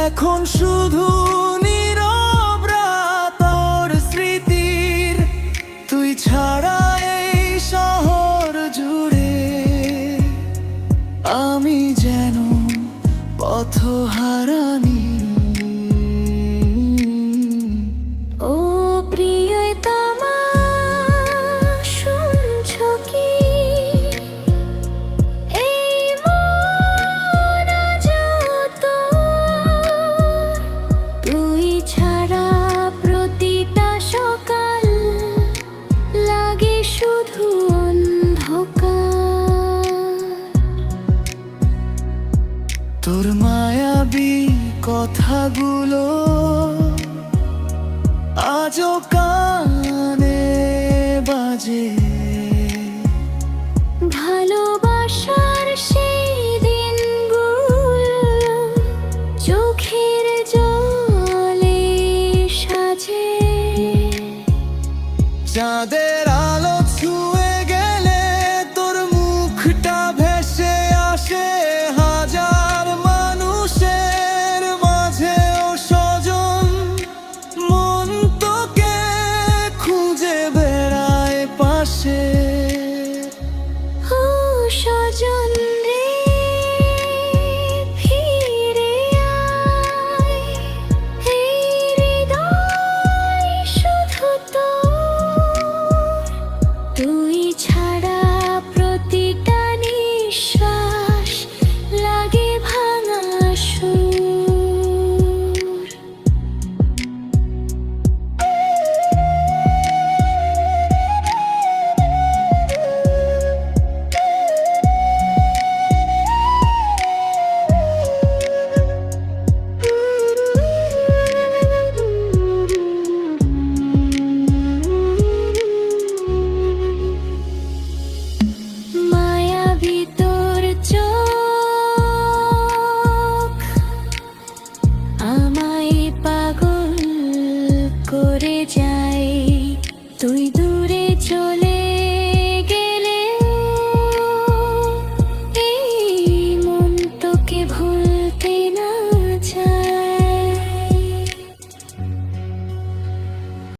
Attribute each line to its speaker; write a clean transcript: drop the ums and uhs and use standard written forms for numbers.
Speaker 1: এখন শুধু নীরব রাত আর স্মৃতির, তুই ছাড়া এই শহর জুড়ে আমি যেন পথহারানি।
Speaker 2: ও প্রিয়তমা, শুনছো কি? এই মন যত তুই ছাড়া প্রতিটা সকাল লাগে শুধু অন্ধকার।
Speaker 1: তোর মায়াবী কথাগুলো আজও কানে বাজে,
Speaker 2: ভালোবাসার সেই দিনগুলো চোখের জলে সাজে।
Speaker 1: চাঁদের আলো ছুঁয়ে গেলে তোর মুখটা ভেসে আসে হাজার মানুষের মাঝেও স্বজন। মন তোকে খুঁজে বেড়ায় পাশে।
Speaker 2: ও সজন রে, ফিরে আয়, এই হৃদয় শুধু তোর। তুই ছাড়া প্রতিটা নিঃশ্বাস লাগে ভাঙা সুর। মায়াবী তোর চোখ আমায় পাগল করে যায়। তুই দূরে